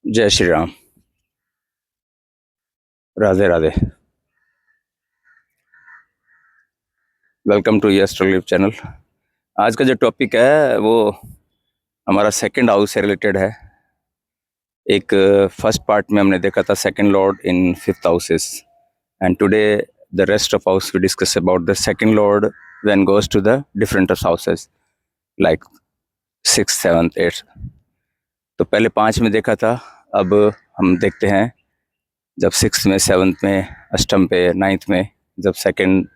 जय Shri Ram. Radhe Radhe. Welcome to Astrolive channel. आज का जो टॉपिक है वो हमारा सेकंड हाउस से रिलेटेड है। एक फर्स्ट पार्ट में हमने देखा था second lord in fifth houses, and today the rest of house we discuss about the second lord when goes to the different houses like six seventh eighth. तो पहले 5 में देखा था, अब हम देखते हैं जब सिक्स में, सेवन्थ में, अष्टम पे, नाइन्थ में जब सेकंड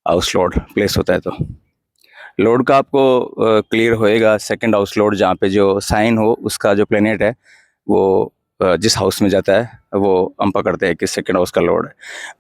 हाउस लॉर्ड प्लेस होता है तो लॉर्ड का आपको क्लियर होएगा। सेकंड हाउस लॉर्ड जहाँ पे जो साइन हो उसका जो प्लेनेट है वो जिस हाउस में जाता है वो हम पकड़ते हैं कि सेकंड हाउस का लॉर्ड है।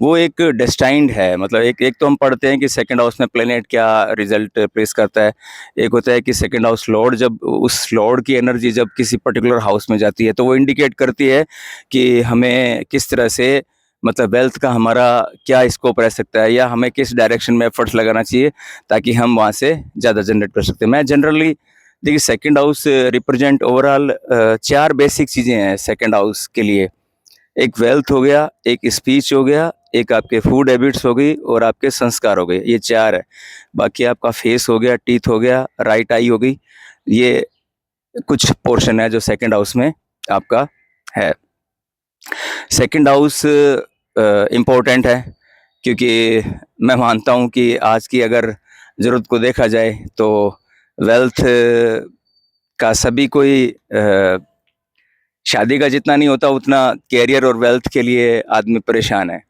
वो एक डेस्टाइंड है, मतलब एक एक तो हम पढ़ते हैं कि सेकंड हाउस में प्लेनेट क्या रिजल्ट प्लेस करता है। एक होता है कि सेकंड हाउस लॉर्ड, जब उस लॉर्ड की एनर्जी जब किसी पर्टिकुलर हाउस में जाती है तो वो इंडिकेट करती है कि हमें किस तरह से, मतलब वेल्थ का हमारा क्या स्कोप रह सकता है या हमें किस डायरेक्शन में एफर्ट्स लगाना चाहिए ताकि हम वहाँ से ज़्यादा जनरेट कर सकते हैं। मैं जनरली देखिए second house represent overall 4 basic चीज़ें हैं सेकंड हाउस के लिए। एक वेल्थ हो गया, एक स्पीच हो गया, एक आपके फूड हैबिट्स हो गई और आपके संस्कार हो गए। ये 4 है। बाकी आपका फेस हो गया, टीथ हो गया, राइट आई हो गई। ये कुछ पोर्शन है जो सेकंड हाउस में आपका है। सेकंड हाउस इम्पोर्टेंट है क्योंकि मैं मानता हूँ कि आज की अगर ज़रूरत को देखा जाए तो वेल्थ का सभी कोई शादी का जितना नहीं होता उतना कैरियर और वेल्थ के लिए आदमी परेशान है।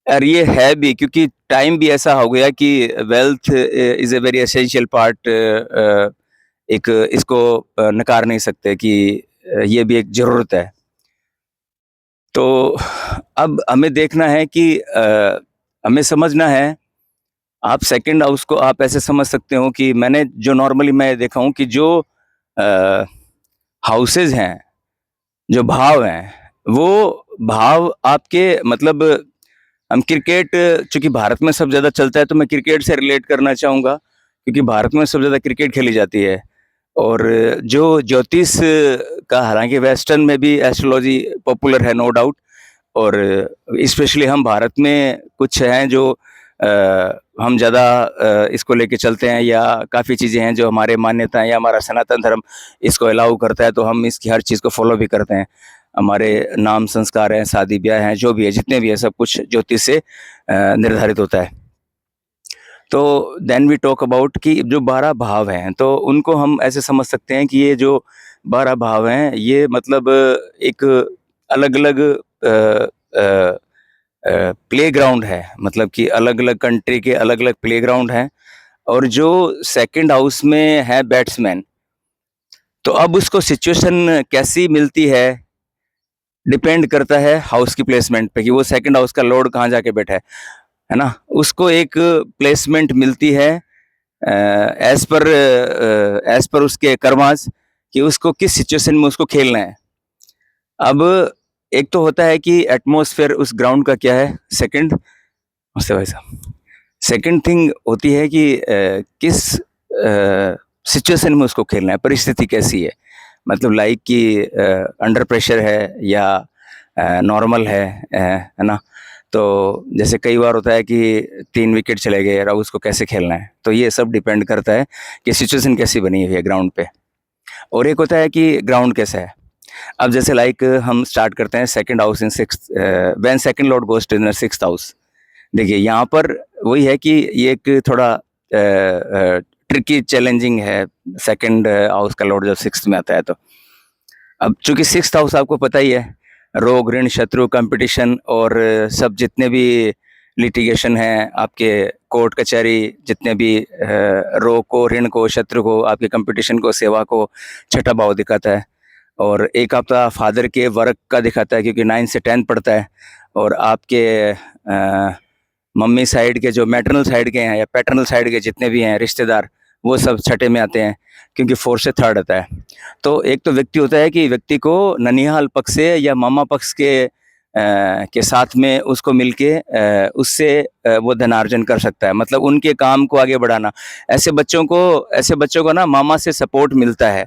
और ये है भी क्योंकि टाइम भी ऐसा हो गया कि wealth is a very essential part. एक इसको नकार नहीं सकते कि ये भी एक ज़रूरत है। तो अब हमें देखना है कि हमें समझना है। आप सेकंड हाउस को आप ऐसे समझ सकते हो कि मैंने जो नॉर्मली मैं देखा हूँ कि जो हाउसेज हैं, जो भाव हैं, वो भाव आपके, मतलब हम क्रिकेट, चूंकि भारत में सब ज़्यादा चलता है तो मैं क्रिकेट से रिलेट करना चाहूँगा क्योंकि भारत में सब ज़्यादा क्रिकेट खेली जाती है। और जो ज्योतिष का, हालांकि वेस्टर्न में भी एस्ट्रोलॉजी पॉपुलर है नो डाउट, और स्पेशली हम भारत में कुछ हैं जो हम ज़्यादा इसको लेके चलते हैं, या काफ़ी चीज़ें हैं जो हमारे मान्यताएं या हमारा सनातन धर्म इसको अलाउ करता है तो हम इसकी हर चीज़ को फॉलो भी करते हैं। हमारे नाम संस्कार हैं, शादी ब्याह हैं, जो भी है, जितने भी है, सब कुछ ज्योतिष से निर्धारित होता है। तो देन वी टॉक अबाउट कि जो 12 भाव हैं तो उनको हम ऐसे समझ सकते हैं कि ये जो 12 भाव हैं ये मतलब एक अलग अलग प्ले ग्राउंड है, मतलब कि अलग अलग कंट्री के अलग अलग प्ले ग्राउंड हैं। और जो सेकंड हाउस में है बैट्समैन, तो अब उसको सिचुएशन कैसी मिलती है डिपेंड करता है हाउस की प्लेसमेंट पे कि वो सेकंड हाउस का लॉर्ड कहाँ जाके बैठा है ना। उसको एक प्लेसमेंट मिलती है एज पर उसके कर्मास कि उसको किस सिचुएशन में उसको खेलना है। अब एक तो होता है कि एटमॉस्फेयर उस ग्राउंड का क्या है, सेकंड, नमस्ते भाई साहब, सेकंड थिंग होती है कि किस सिचुएशन में उसको खेलना है, परिस्थिति कैसी है, मतलब लाइक कि अंडर प्रेशर है या नॉर्मल है ना। तो जैसे कई बार होता है कि 3 विकेट चले गए और अब उसको कैसे खेलना है, तो ये सब डिपेंड करता है कि सिचुएशन कैसी बनी हुई है ग्राउंड पे। और एक होता है कि ग्राउंड कैसा है। अब जैसे लाइक हम स्टार्ट करते हैं second house in six, when second lord goes to in sixth house. देखिए यहाँ पर वही है कि ये एक थोड़ा ट्रिकी चैलेंजिंग है। सेकंड हाउस का लॉर्ड जब सिक्स्थ में आता है तो अब चूंकि सिक्स्थ हाउस आपको पता ही है, रोग ऋण शत्रु कंपटीशन और सब जितने भी लिटिगेशन है आपके, कोर्ट कचहरी, जितने भी रोग को, ऋण को, शत्रु को, आपके कंपटीशन को, सेवा को छठा भाव दिखाता है। और एक आपका फादर के वर्क का दिखाता है क्योंकि 9 से 10 पढ़ता है। और आपके मम्मी साइड के जो मैटरनल साइड के हैं या पैटर्नल साइड के जितने भी हैं रिश्तेदार, वो सब छठे में आते हैं क्योंकि 4 से 3 आता है। तो एक तो व्यक्ति होता है कि व्यक्ति को ननिहाल पक्ष से या मामा पक्ष के साथ में उसको मिलके उससे वो धनार्जन कर सकता है, मतलब उनके काम को आगे बढ़ाना। ऐसे बच्चों को ना मामा से सपोर्ट मिलता है।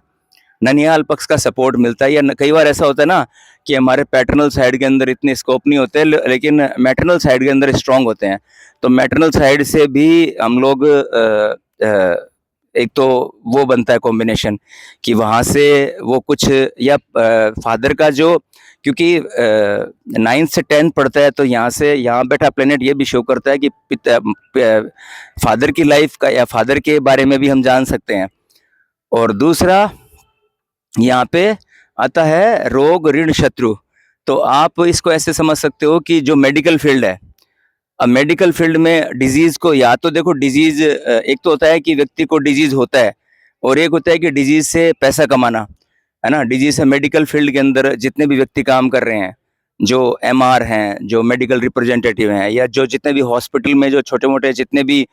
ननिहाल पक्ष का सपोर्ट मिलता है, या कई बार ऐसा होता है ना कि हमारे पैटर्नल साइड के अंदर इतने स्कोप नहीं होते, लेकिन मैटरनल साइड के अंदर स्ट्रांग होते हैं। तो मैटरनल साइड से भी हम लोग एक तो वो बनता है कॉम्बिनेशन कि वहाँ से वो कुछ, या फादर का जो, क्योंकि 9th से 10th पढ़ता है, तो यहाँ से यहाँ बैठा प्लेनेट ये भी शो करता है कि फादर की लाइफ का या फादर के बारे में भी हम जान सकते हैं। और दूसरा यहाँ पे आता है रोग ऋण शत्रु। तो आप इसको ऐसे समझ सकते हो कि जो मेडिकल फील्ड है, अब मेडिकल फील्ड में डिजीज को, या तो देखो डिजीज एक तो होता है कि व्यक्ति को डिजीज होता है, और एक होता है कि डिजीज से पैसा कमाना, है ना। डिजीज है, मेडिकल फील्ड के अंदर जितने भी व्यक्ति काम कर रहे हैं, जो एमआर हैं, जो मेडिकल रिप्रेजेंटेटिव हैं, या जो जितने भी हॉस्पिटल में जो छोटे मोटे जितने भी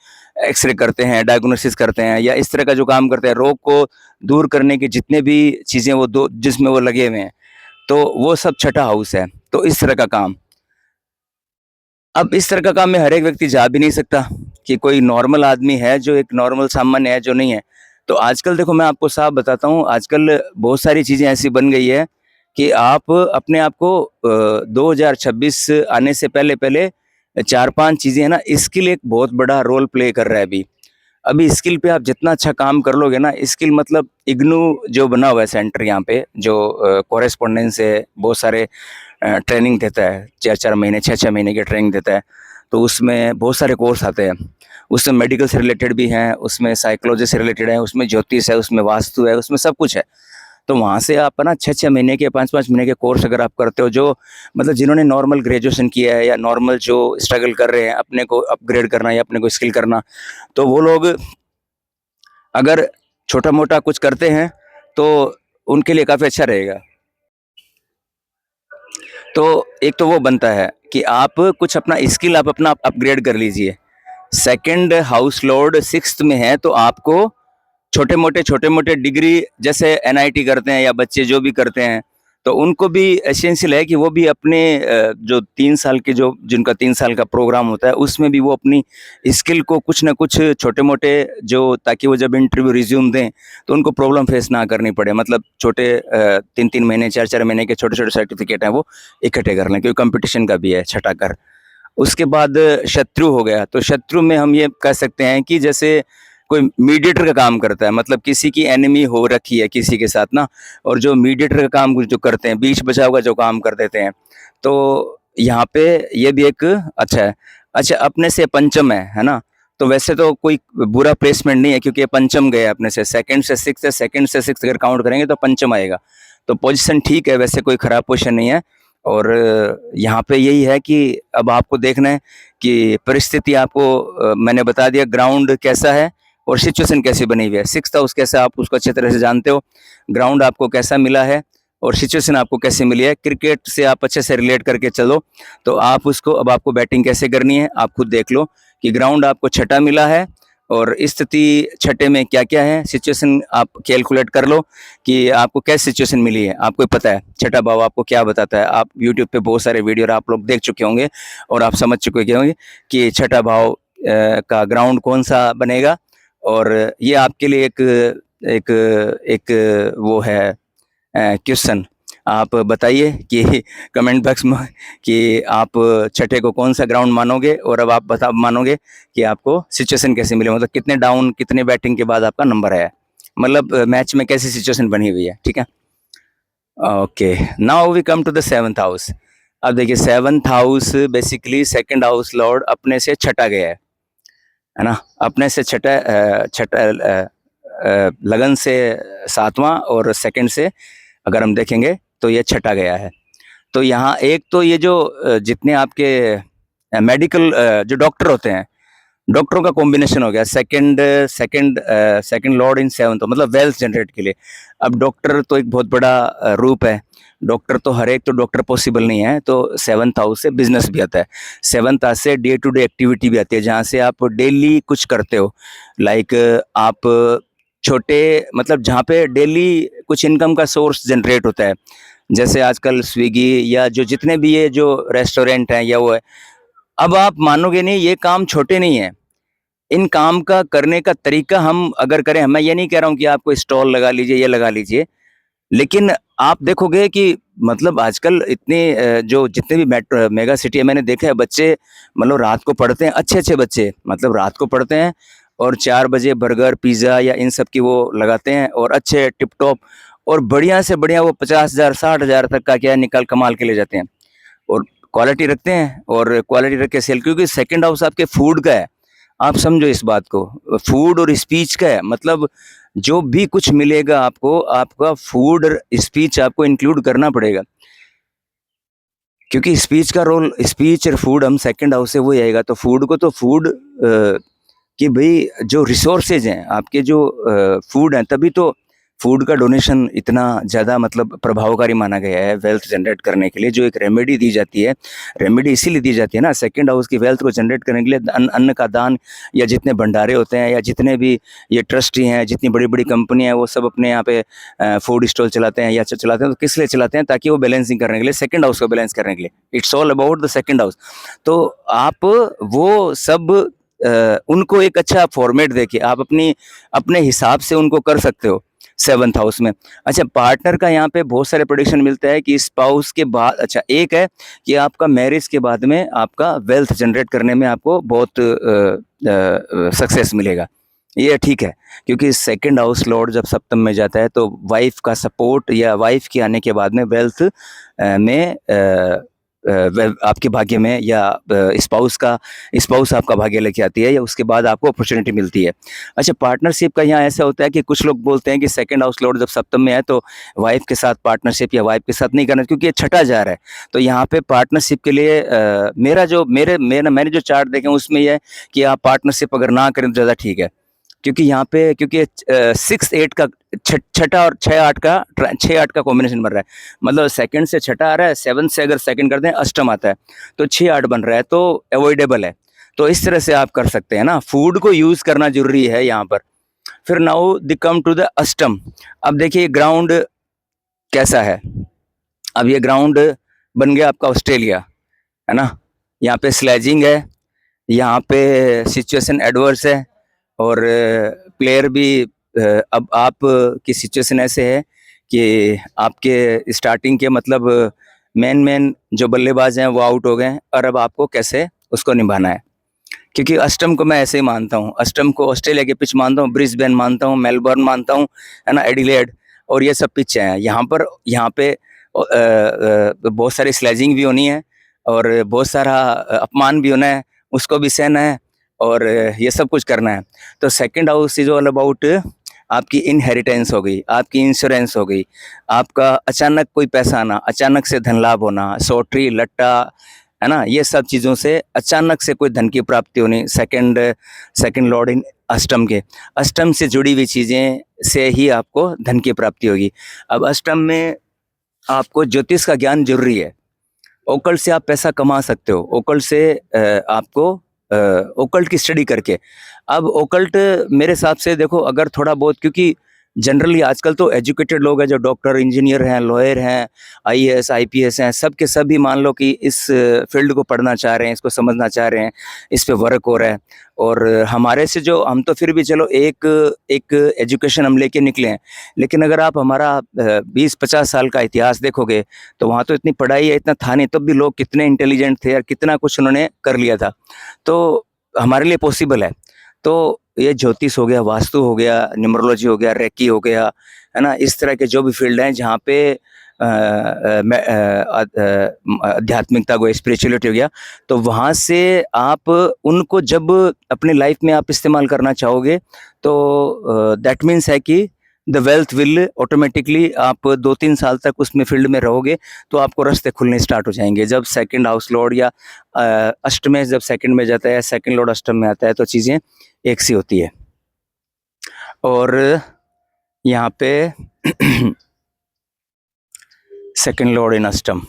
एक्सरे करते हैं, डायग्नोसिस करते हैं, या इस तरह का जो काम करते हैं, रोग को दूर करने की जितने भी चीज़ें वो दो जिसमें वो लगे हुए हैं, तो वो सब छठा हाउस है। तो इस तरह का काम, अब इस तरह का काम में हर एक व्यक्ति जा भी नहीं सकता कि कोई नॉर्मल आदमी है जो एक नॉर्मल सामान्य है जो नहीं है। तो आजकल देखो, मैं आपको साफ बताता हूँ, आजकल बहुत सारी चीज़ें ऐसी बन गई है कि आप अपने आप को 2026 आने से पहले पहले 4-5 चीज़ें है ना, स्किल एक बहुत बड़ा रोल प्ले कर रहा है अभी। अभी स्किल पे आप जितना अच्छा काम कर लोगे ना, स्किल मतलब इग्नू जो बना हुआ है सेंटर यहाँ पे, जो कॉरेस्पॉन्डेंस है, बहुत सारे ट्रेनिंग देता है, 4-4 महीने 6-6 महीने की ट्रेनिंग देता है। तो उसमें बहुत सारे कोर्स आते हैं, उसमें मेडिकल से रिलेटेड भी हैं, उसमें साइकोलॉजी से रिलेटेड है, उसमें ज्योतिष है, उसमें वास्तु है, उसमें सब कुछ है। तो वहाँ से आप ना 6-6 महीने के 5-5 महीने के कोर्स अगर आप करते हो, जो मतलब जिन्होंने नॉर्मल ग्रेजुएशन किया है या नॉर्मल जो स्ट्रगल कर रहे हैं अपने को अपग्रेड करना या अपने को स्किल करना, तो वो लोग अगर छोटा मोटा कुछ करते हैं तो उनके लिए काफ़ी अच्छा रहेगा। तो एक तो वो बनता है कि आप कुछ अपना स्किल आप अपना अपग्रेड कर लीजिए। सेकंड हाउस लॉर्ड 6th में है, तो आपको छोटे मोटे डिग्री जैसे एनआईटी करते हैं या बच्चे जो भी करते हैं, तो उनको भी एसेंशियल है कि वो भी अपने जो 3 साल के जो जिनका 3 साल का प्रोग्राम होता है, उसमें भी वो अपनी स्किल को कुछ ना कुछ छोटे मोटे जो, ताकि वो जब इंटरव्यू रिज्यूम दें तो उनको प्रॉब्लम फेस ना करनी पड़े। मतलब छोटे 3-3 महीने 4-4 महीने के छोटे छोटे सर्टिफिकेट हैं वो इकट्ठे कर लें, क्योंकि कंपटीशन का भी है छठा कर। उसके बाद शत्रु हो गया, तो शत्रु में हम ये कह सकते हैं कि जैसे कोई मीडिएटर का काम करता है, मतलब किसी की एनिमी हो रखी है किसी के साथ ना, और जो मीडिएटर का काम जो करते हैं, बीच बचाव का जो काम कर देते हैं, तो यहाँ पे ये भी एक अच्छा है। अच्छा, अपने से पंचम है ना, तो वैसे तो कोई बुरा प्लेसमेंट नहीं है, क्योंकि ये पंचम गया अपने से, सेकंड से सिक्स है, सेकंड से सिक्स अगर काउंट करेंगे तो पंचम आएगा। तो पोजीशन ठीक है, वैसे कोई खराब पोजीशन नहीं है। और यहाँ पे यही है कि अब आपको देखना है कि परिस्थिति आपको मैंने बता दिया, ग्राउंड कैसा है और सिचुएशन कैसी बनी हुई है। 6th हाउस कैसा, आप उसको अच्छे तरह से जानते हो, ग्राउंड आपको कैसा मिला है और सिचुएशन आपको कैसे मिली है। क्रिकेट से आप अच्छे से रिलेट करके चलो, तो आप उसको, अब आपको बैटिंग कैसे करनी है आप खुद देख लो कि ग्राउंड आपको छठा मिला है और स्थिति छठे में क्या क्या है, सिचुएशन आप कैलकुलेट कर लो कि आपको कैसी सिचुएशन मिली है। आपको पता है छठा भाव आपको क्या बताता है, आप यूट्यूब पे बहुत सारे वीडियो आप लोग देख चुके होंगे और आप समझ चुके होंगे कि छठा भाव का ग्राउंड कौन सा बनेगा। और ये आपके लिए एक एक एक वो है क्वेश्चन, आप बताइए कि कमेंट बॉक्स में कि आप छठे को कौन सा ग्राउंड मानोगे, और अब आप मानोगे कि आपको सिचुएशन कैसे मिले, मतलब कितने डाउन कितने बैटिंग के बाद आपका नंबर आया, मतलब मैच में कैसी सिचुएशन बनी हुई है। ठीक है, okay, now we come to the 7th house. अब देखिए 7th house basically second house lord अपने से छठा गया है ना, अपने से छठा लगन से 7वां और सेकंड से अगर हम देखेंगे तो ये छठा गया है। तो यहाँ एक तो ये जो जितने आपके मेडिकल जो डॉक्टर होते हैं, डॉक्टरों का कॉम्बिनेशन हो गया, सेकंड लॉर्ड इन 7th, मतलब वेल्थ जनरेट के लिए। अब डॉक्टर तो एक बहुत बड़ा रूप है, डॉक्टर तो हर एक तो डॉक्टर पॉसिबल नहीं है, तो 7th हाउस से बिजनेस भी आता है, 7th हाउस से डे टू डे एक्टिविटी भी आती है, जहाँ से आप डेली कुछ करते हो। लाइक आप छोटे, मतलब जहाँ पे डेली कुछ इनकम का सोर्स जनरेट होता है, जैसे आजकल स्विगी या जो जितने भी ये जो रेस्टोरेंट हैं या वो है। अब आप मानोगे नहीं, ये काम छोटे नहीं है, इन काम का करने का तरीका हम अगर करें, मैं ये नहीं कह रहा हूँ कि आपको स्टॉल लगा लीजिए, ये लगा लीजिए, लेकिन आप देखोगे कि मतलब आजकल इतने जो जितने भी मेट्रो मेगा सिटी है, मैंने देखा है बच्चे मतलब रात को पढ़ते हैं, अच्छे-अच्छे बच्चे मतलब रात को पढ़ते हैं और 4 बजे बर्गर, पिज़्ज़ा या इन सब की वो लगाते हैं और अच्छे टिप-टॉप और बढ़िया से बढ़िया वो 50,000 60,000 तक का क्या है निकाल कमाल के ले जाते हैं और क्वालिटी रखते हैं और क्वालिटी रख के सेल, क्योंकि सेकंड हाउस आपके फूड का है। आप समझो इस बात को, फूड और स्पीच का है, मतलब जो भी कुछ मिलेगा आपको, आपका फूड और स्पीच आपको इंक्लूड करना पड़ेगा। क्योंकि स्पीच का रोल, स्पीच और फूड हम सेकंड हाउस से वही आएगा, तो फूड को तो फूड कि भई जो रिसोर्सेज़ हैं, आपके जो फूड हैं, तभी तो फूड का डोनेशन इतना ज़्यादा मतलब प्रभावकारी माना गया है वेल्थ जनरेट करने के लिए, जो एक रेमेडी दी जाती है। रेमेडी इसीलिए दी जाती है ना सेकंड हाउस की वेल्थ को जनरेट करने के लिए, अन्न का दान या जितने भंडारे होते हैं या जितने भी ये ट्रस्टी हैं, जितनी बड़ी-बड़ी कंपनियाँ हैं, वो सब अपने यहाँ पे फूड स्टॉल चलाते हैं या चलाते हैं, तो किस लिए चलाते हैं? ताकि वो बैलेंसिंग करने के लिए, सेकंड हाउस को बैलेंस करने के लिए। It's all about the second house. तो आप वो सब उनको एक अच्छा फॉर्मेट देके आप अपने हिसाब से उनको कर सकते हो सेवंथ हाउस में। अच्छा, पार्टनर का यहाँ पे बहुत सारे प्रेडिक्शन मिलता है कि स्पाउस के बाद, अच्छा एक है कि आपका मैरिज के बाद में आपका वेल्थ जनरेट करने में आपको बहुत सक्सेस मिलेगा। ये ठीक है, क्योंकि सेकंड हाउस लॉर्ड जब सप्तम में जाता है तो वाइफ का सपोर्ट या वाइफ के आने के बाद में वेल्थ में आपके भाग्य में या स्पाउस आपका भाग्य लेके आती है या उसके बाद आपको अपॉर्चुनिटी मिलती है। अच्छा, पार्टनरशिप का यहाँ ऐसा होता है कि कुछ लोग बोलते हैं कि सेकंड हाउस लॉर्ड जब सप्तम में है तो वाइफ के साथ पार्टनरशिप या वाइफ के साथ नहीं करना, क्योंकि ये छठा जा रहा है। तो यहाँ पे पार्टनरशिप के लिए मैंने जो चार्ट देखे हैं उसमें ये है कि आप पार्टनरशिप अगर ना करें तो ज़्यादा ठीक है। क्योंकि यहाँ पे क्योंकि 6-8 का छठा और 6-8 का कॉम्बिनेशन बन रहा है, मतलब सेकंड से छठा आ रहा है, 7 से अगर सेकंड करते हैं अष्टम आता है, तो 6-8 बन रहा है, तो अवॉइडेबल है। तो इस तरह से आप कर सकते हैं ना, फूड को यूज करना जरूरी है यहाँ पर। फिर now the come to the अष्टम। अब देखिए ग्राउंड कैसा है। अब ये ग्राउंड बन गया आपका ऑस्ट्रेलिया, है ना। यहाँ पे स्लेजिंग है, यहाँ पे सिचुएशन एडवर्स है और प्लेयर भी अब आप की सिचुएशन ऐसे है कि आपके स्टार्टिंग के मतलब मेन जो बल्लेबाज हैं वो आउट हो गए हैं और अब आपको कैसे उसको निभाना है। क्योंकि अष्टम को मैं ऐसे ही मानता हूँ, अष्टम को ऑस्ट्रेलिया के पिच मानता हूँ, ब्रिस्बेन मानता हूँ, मेलबर्न मानता हूँ, है ना, एडिलेड, और ये सब पिच हैं। यहाँ पे बहुत सारी स्लेजिंग भी होनी है और बहुत सारा अपमान भी होना है, उसको भी सहना है और ये सब कुछ करना है। तो second house is all about आपकी इनहेरिटेंस हो गई, आपकी इंश्योरेंस हो गई, आपका अचानक कोई पैसा आना, अचानक से धन लाभ होना, सॉटरी लट्टा, है ना, ये सब चीज़ों से अचानक से कोई धन की प्राप्ति होनी। सेकंड लॉर्ड इन अष्टम के, अष्टम से जुड़ी हुई चीज़ें से ही आपको धन की प्राप्ति होगी। अब अष्टम में आपको ज्योतिष का ज्ञान जरूरी है। ओकल्ट से आप पैसा कमा सकते हो, ओकल्ट से आपको ओकल्ट की स्टडी करके। अब ओकल्ट मेरे हिसाब से देखो, अगर थोड़ा बहुत, क्योंकि जनरली आजकल तो एजुकेटेड लोग हैं जो डॉक्टर, इंजीनियर हैं, लॉयर हैं, आईएएस, आईपीएस हैं, सब के सब भी मान लो कि इस फील्ड को पढ़ना चाह रहे हैं, इसको समझना चाह रहे हैं, इस पे वर्क हो रहा है। और हमारे से जो, हम तो फिर भी चलो एक एक एजुकेशन हम लेके निकले हैं, लेकिन अगर आप हमारा 20-50 साल का इतिहास देखोगे तो वहाँ तो इतनी पढ़ाई है, इतना था नहीं, तब भी लोग कितने इंटेलिजेंट थे और कितना कुछ उन्होंने कर लिया था। तो हमारे लिए पॉसिबल है। तो ये ज्योतिष हो गया, वास्तु हो गया, न्यूमरोलॉजी हो गया, रेकी हो गया, है ना, इस तरह के जो भी फील्ड हैं जहाँ पे आध्यात्मिकता को, स्पिरिचुअलिटी हो गया, तो वहाँ से आप उनको जब अपने लाइफ में आप इस्तेमाल करना चाहोगे तो दैट मीन्स है कि द वेल्थ विल ऑटोमेटिकली, आप 2-3 साल तक उसमें फील्ड में रहोगे तो आपको रास्ते खुलने स्टार्ट हो जाएंगे। जब सेकंड हाउस लॉर्ड या अष्ट में जब सेकंड में जाता है, सेकंड लॉर्ड अष्टम में आता है, तो चीज़ें एक सी होती है। और यहाँ पे सेकंड लॉर्ड इन अष्टम,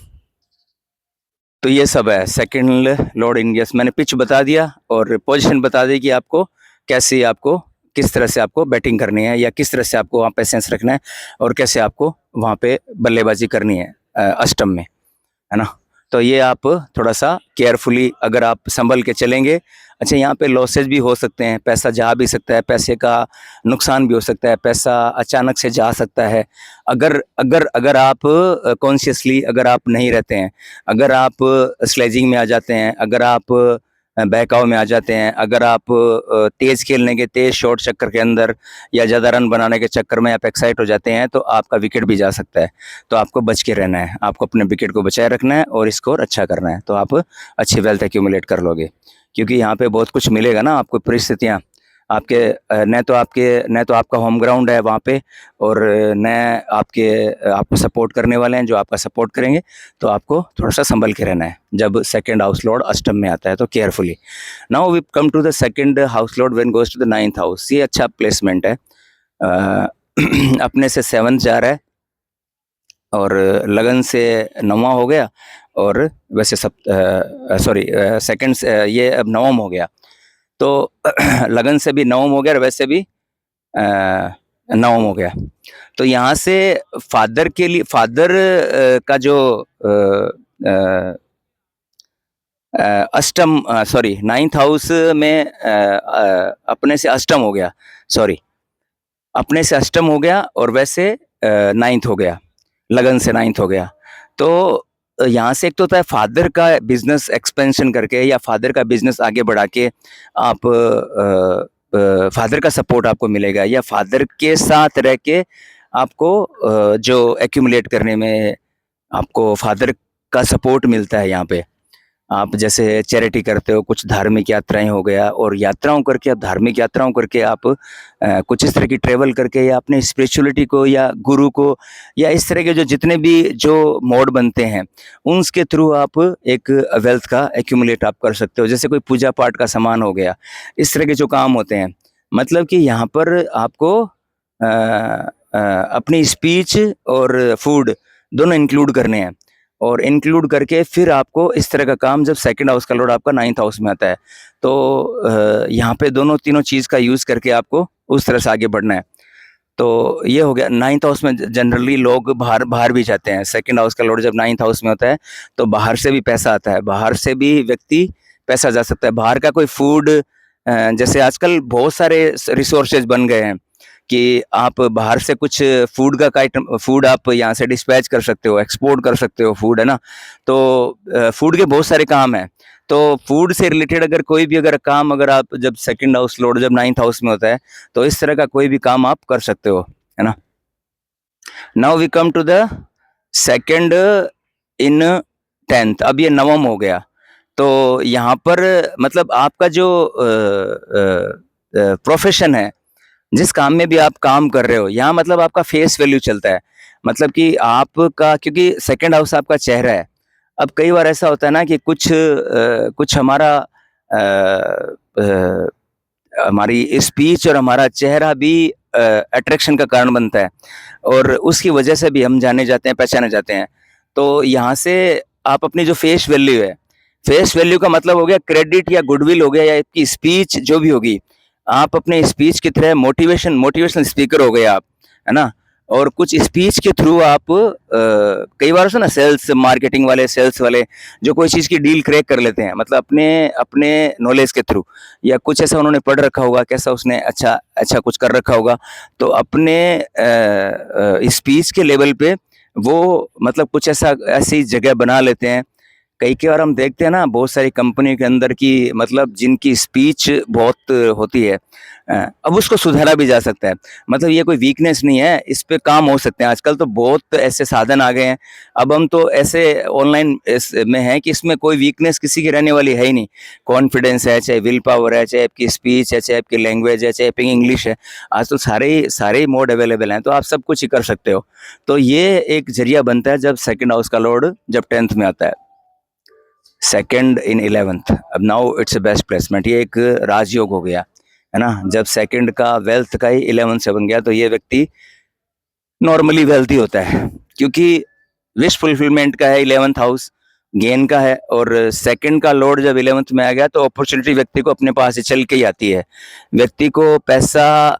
तो ये सब है सेकंड लॉर्ड इन, यस मैंने पिच बता दिया और पोजीशन बता दी कि आपको कैसे, आपको किस तरह से आपको बैटिंग करनी है या किस तरह से आपको वहाँ पे सेंस रखना है और कैसे आपको वहाँ पे बल्लेबाजी करनी है अष्टम में, है ना। तो ये आप थोड़ा सा केयरफुली अगर आप संभल के चलेंगे, अच्छा, यहाँ पे लॉसेज भी हो सकते हैं, पैसा जा भी सकता है, पैसे का नुकसान भी हो सकता है, पैसा अचानक से जा सकता है। अगर अगर अगर आप कॉन्शियसली अगर आप नहीं रहते हैं, अगर आप स्लेजिंग में आ जाते हैं, अगर आप बहकाव में आ जाते हैं, अगर आप तेज़ खेलने के, तेज़ शॉट चक्कर के अंदर या ज़्यादा रन बनाने के चक्कर में आप एक्साइट हो जाते हैं, तो आपका विकेट भी जा सकता है। तो आपको बच के रहना है, आपको अपने विकेट को बचाए रखना है और स्कोर अच्छा करना है, तो आप अच्छी वेल्थ एक्यूमुलेट कर लोगे। क्योंकि यहाँ पे बहुत कुछ मिलेगा ना आपको, परिस्थितियाँ आपके न तो आपका होम ग्राउंड है वहाँ पे, और न आपको सपोर्ट करने वाले हैं जो आपका सपोर्ट करेंगे। तो आपको थोड़ा-सा संभल के रहना है जब सेकंड हाउस लॉर्ड अष्टम में आता है, तो carefully. Now we come to the second house lord when goes to the 9th house. ये अच्छा प्लेसमेंट है। अपने से 7th जा रहा है और लगन से 9वां हो गया, और वैसे सेकंड से ये अब 9वां हो गया, तो लगन से भी 9वां हो गया और वैसे भी 9वां हो गया। तो यहाँ से फादर का जो अष्टम, 9th हाउस में अपने से अष्टम हो गया, अपने से अष्टम हो गया और वैसे 9th हो गया, लगन से 9th हो गया। तो यहाँ से एक तो होता है फादर का बिजनेस एक्सपेंशन करके या फादर का बिजनेस आगे बढ़ा के आप फादर का सपोर्ट आपको मिलेगा, या फादर के साथ रह के आपको जो एक्यूमुलेट करने में आपको फादर का सपोर्ट मिलता है। यहाँ पे आप जैसे चैरिटी करते हो, कुछ धार्मिक यात्राएं हो गया, और धार्मिक यात्राओं करके आप कुछ इस तरह की ट्रेवल करके या अपने स्पिरिचुअलिटी को या गुरु को या इस तरह के जो जितने भी जो मोड बनते हैं उनके थ्रू आप एक वेल्थ का एक्यूमुलेट आप कर सकते हो। जैसे कोई पूजा पाठ का सामान हो गया, इस तरह के जो काम होते हैं। मतलब कि यहाँ पर आपको अपनी स्पीच और फूड दोनों इंक्लूड करने हैं, और इंक्लूड करके फिर आपको इस तरह का काम, जब सेकंड हाउस का लॉर्ड आपका 9th हाउस में आता है, तो यहाँ पे तीनों चीज़ का यूज़ करके आपको उस तरह से आगे बढ़ना है। तो ये हो गया। 9th हाउस में जनरली लोग बाहर भी जाते हैं। सेकंड हाउस का लॉर्ड जब 9th हाउस में होता है तो बाहर से भी पैसा आता है, बाहर से भी व्यक्ति पैसा जा सकता है। बाहर का कोई फूड, जैसे आजकल बहुत सारे रिसोर्सेज बन गए हैं कि आप बाहर से कुछ फूड आप यहाँ से डिस्पैच कर सकते हो, एक्सपोर्ट कर सकते हो फूड, है ना। तो फूड के बहुत सारे काम हैं। तो फूड से रिलेटेड अगर काम अगर आप जब सेकंड हाउस लॉर्ड जब 9th हाउस में होता है तो इस तरह का कोई भी काम आप कर सकते हो, है ना। Now we come to the second in 10th। अब ये 9वां हो गया। तो यहाँ पर मतलब आपका जो प्रोफेशन है, जिस काम में भी आप काम कर रहे हो, यहाँ मतलब आपका फेस वैल्यू चलता है। मतलब कि आपका, क्योंकि सेकंड हाउस आपका चेहरा है। अब कई बार ऐसा होता है ना कि कुछ हमारी स्पीच और हमारा चेहरा भी अट्रैक्शन का कारण बनता है, और उसकी वजह से भी हम जाने जाते हैं, पहचाने जाते हैं। तो यहाँ से आप अपनी जो फेस वैल्यू का मतलब हो गया क्रेडिट या गुडविल हो गया, या आपकी स्पीच जो भी होगी, आप अपने स्पीच की तरह मोटिवेशनल स्पीकर हो गए आप, है ना। और कुछ स्पीच के थ्रू आप कई बार ना मार्केटिंग वाले, सेल्स वाले जो कोई चीज़ की डील क्रैक कर लेते हैं, मतलब अपने नॉलेज के थ्रू, या कुछ ऐसा उन्होंने पढ़ रखा होगा, कैसा उसने अच्छा कुछ कर रखा होगा, तो अपने स्पीच के लेवल पे वो मतलब कुछ ऐसी जगह बना लेते हैं। कई बार हम देखते हैं ना बहुत सारी कंपनी के अंदर की, मतलब जिनकी स्पीच बहुत होती है, अब उसको सुधारा भी जा सकता है। मतलब ये कोई वीकनेस नहीं है, इस पे काम हो सकते हैं। आजकल तो बहुत ऐसे साधन आ गए हैं। अब हम तो ऐसे ऑनलाइन में हैं कि इसमें कोई वीकनेस किसी की रहने वाली है ही नहीं। कॉन्फिडेंस है, चाहे विल पावर है, चाहे आपकी स्पीच है, चाहे आपकी लैंग्वेज है, चाहे आपकी इंग्लिश है। आज तो सारे मोड अवेलेबल हैं, तो आप सब कुछ ही कर सकते हो। तो ये एक जरिया बनता है जब सेकंड हाउस का लॉर्ड जब 10th में आता है, सेकंड इन 11th। अब now it's a best placement. ये एक राजयोग हो गया, है ना। जब सेकंड का वेल्थ का ही 11th से बन गया तो ये व्यक्ति नॉर्मली वेल्थी होता है, क्योंकि विश फुलफिलमेंट का है 11th हाउस, गेन का है। और सेकंड का लॉर्ड जब 11th में आ गया तो अपॉर्चुनिटी व्यक्ति को अपने पास से चल के ही आती है। व्यक्ति को पैसा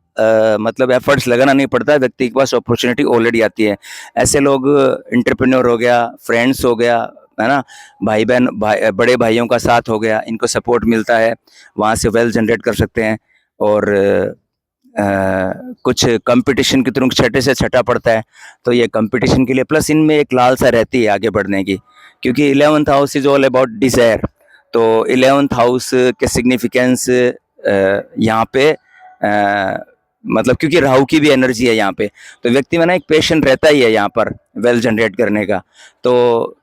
मतलब एफर्ट्स लगाना नहीं पड़ता, व्यक्ति के पास अपॉर्चुनिटी ऑलरेडी आती है। ऐसे लोग एंटरप्रेन्योर हो गया, फ्रेंड्स हो गया, है ना, भाई बहन बड़े भाइयों का साथ हो गया, इनको सपोर्ट मिलता है, वहाँ से वेल्थ जनरेट कर सकते हैं। और कुछ कंपटीशन के थ्रू छठे से छठा पड़ता है, तो ये कंपटीशन के लिए, प्लस इनमें एक लालसा रहती है आगे बढ़ने की, क्योंकि 11th house is all about desire. तो 11th हाउस के सिग्निफिकेंस यहाँ पे मतलब क्योंकि राहु की भी एनर्जी है यहाँ पे, तो व्यक्ति में ना एक पेशेंट रहता ही है यहाँ पर वेल्थ जनरेट करने का। तो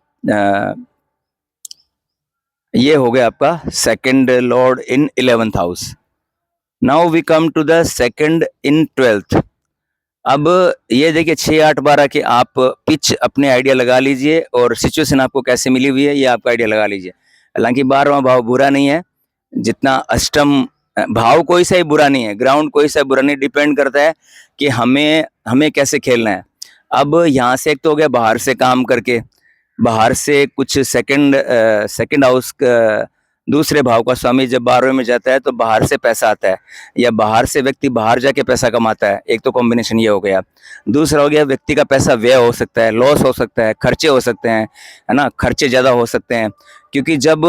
ये हो गया आपका second lord in 11th house. Now we come to the second in 12th। अब ये देखिए 6, 8, 12 के आप पिच अपने आइडिया लगा लीजिए, और सिचुएशन आपको कैसे मिली हुई है ये आपका आइडिया लगा लीजिए। हालांकि 12वां भाव बुरा नहीं है, जितना अष्टम भाव कोई सा ही बुरा नहीं है, ग्राउंड कोई सा बुरा नहीं, डिपेंड करता है कि हमें कैसे खेलना है। अब यहाँ से एक तो हो गया बाहर से काम करके, बाहर से कुछ सेकंड हाउस दूसरे भाव का स्वामी जब 12वें में जाता है तो बाहर से पैसा आता है, या बाहर से व्यक्ति बाहर जाके पैसा कमाता है। एक तो कॉम्बिनेशन ये हो गया। दूसरा हो गया व्यक्ति का पैसा व्यय हो सकता है, लॉस हो सकता है, खर्चे हो सकते हैं, है ना, खर्चे ज़्यादा हो सकते हैं। क्योंकि जब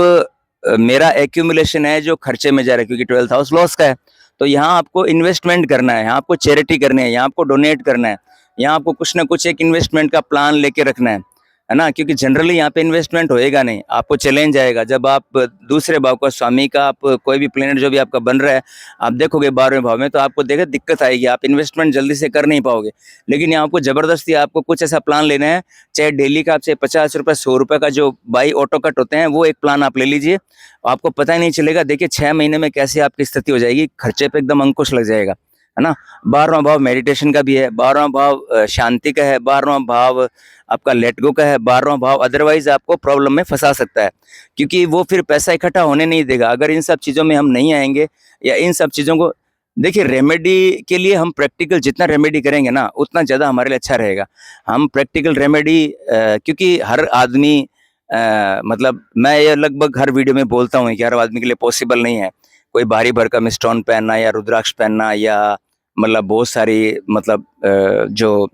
मेरा एक्यूमुलेशन है जो खर्चे में जा रहा है, क्योंकि 12th हाउस लॉस का है, तो यहाँ आपको इन्वेस्टमेंट करना है, यहाँ आपको चैरिटी करनी है, यहाँ आपको डोनेट करना है, यहाँ आपको कुछ ना कुछ एक इन्वेस्टमेंट का प्लान लेके रखना है ना, क्योंकि जनरली यहाँ पे इन्वेस्टमेंट होएगा नहीं, आपको चैलेंज आएगा। जब आप दूसरे भाव का स्वामी का आप कोई भी प्लेनेट जो भी आपका बन रहा है, आप देखोगे 12वें भाव में, तो आपको देखा दिक्कत आएगी, आप इन्वेस्टमेंट जल्दी से कर नहीं पाओगे। लेकिन यहाँ आपको जबरदस्ती आपको कुछ ऐसा प्लान लेना है, चाहे डेली का आपसे 50 रुपये 100 रुपये का जो बाई ऑटो कट होते हैं, वो एक प्लान आप ले लीजिए, आपको पता ही नहीं चलेगा। देखिए 6 महीने में कैसे आपकी स्थिति हो जाएगी, खर्चे पे एकदम अंकुश लग जाएगा, है ना। 12वां भाव मेडिटेशन का भी है, 12वां भाव शांति का है, 12वां भाव आपका लेट गो का है, 12वां भाव अदरवाइज आपको प्रॉब्लम में फंसा सकता है, क्योंकि वो फिर पैसा इकट्ठा होने नहीं देगा अगर इन सब चीज़ों में हम नहीं आएंगे, या इन सब चीज़ों को देखिए। रेमेडी के लिए हम प्रैक्टिकल जितना रेमेडी करेंगे ना, उतना ज़्यादा हमारे लिए अच्छा रहेगा। हम प्रैक्टिकल रेमेडी क्योंकि हर आदमी मतलब मैं ये लगभग हर वीडियो में बोलता हूँ कि हर आदमी के लिए पॉसिबल नहीं है कोई भारी भरकम स्टोन पहनना या रुद्राक्ष पहनना, या मतलब बहुत सारी मतलब जो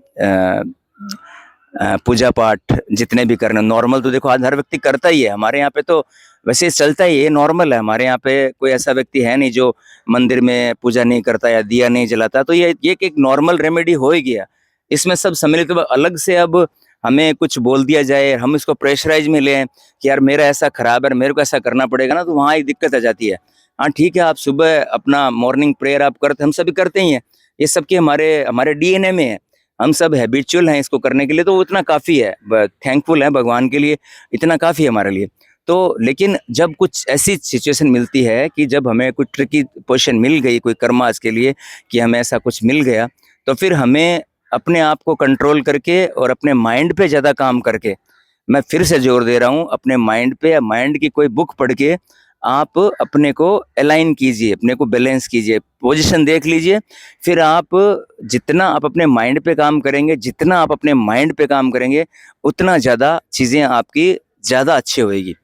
पूजा पाठ जितने भी करना नॉर्मल, तो देखो आज हर व्यक्ति करता ही है। हमारे यहाँ पे तो वैसे चलता ही है, नॉर्मल है। हमारे यहाँ पे कोई ऐसा व्यक्ति है नहीं जो मंदिर में पूजा नहीं करता या दिया नहीं जलाता, तो ये एक नॉर्मल रेमेडी हो ही गया। इसमें सब सम्मिलित तो अलग से अब हमें कुछ बोल दिया जाए, हम इसको प्रेशराइज में लें कि यार मेरा ऐसा खराब है, मेरे को ऐसा करना पड़ेगा ना, तो वहाँ एक दिक्कत आ जाती है। हाँ ठीक है, आप सुबह अपना मॉर्निंग प्रेयर आप करते, हम सभी करते ही हैं, ये सबके हमारे डीएनए में है, हम सब हैबिचुअल हैं इसको करने के लिए, तो उतना काफ़ी है। थैंकफुल है भगवान के लिए, इतना काफ़ी है हमारे लिए। तो लेकिन जब कुछ ऐसी सिचुएशन मिलती है कि जब हमें कुछ ट्रिकी पोजीशन मिल गई कोई कर्मास के लिए कि हमें ऐसा कुछ मिल गया, तो फिर हमें अपने आप को कंट्रोल करके और अपने माइंड पे ज़्यादा काम करके, मैं फिर से जोर दे रहा हूँ, अपने माइंड पे या माइंड की कोई बुक पढ़ के आप अपने को अलाइन कीजिए, अपने को बैलेंस कीजिए, पोजीशन देख लीजिए। फिर आप जितना आप अपने माइंड पे काम करेंगे, जितना आप अपने माइंड पे काम करेंगे, उतना ज़्यादा चीज़ें आपकी ज़्यादा अच्छी होएगी,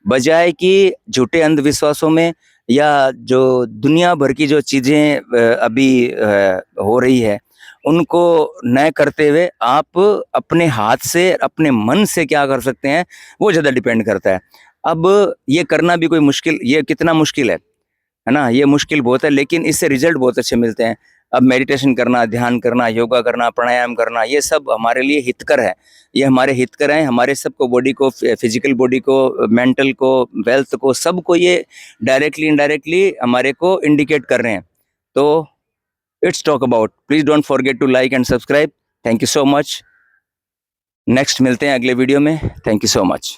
बजाय कि झूठे अंधविश्वासों में या जो दुनिया भर की जो चीज़ें अभी हो रही है उनको न करते हुए आप अपने हाथ से, अपने मन से क्या कर सकते हैं, वो ज़्यादा डिपेंड करता है। अब ये करना भी कोई मुश्किल, ये कितना मुश्किल है ना, ये मुश्किल बहुत है, लेकिन इससे रिजल्ट बहुत अच्छे मिलते हैं। अब मेडिटेशन करना, ध्यान करना, योगा करना, प्राणायाम करना, ये सब हमारे लिए हितकर है, ये हमारे हितकर हैं, हमारे सबको, बॉडी को, फिजिकल बॉडी को, मेंटल को, वेल्थ को, सबको ये डायरेक्टली इनडायरेक्टली हमारे को इंडिकेट कर रहे हैं। तो it's talk about, please don't forget to like and subscribe. Thank you so much. Next मिलते हैं अगले वीडियो में। Thank you so much.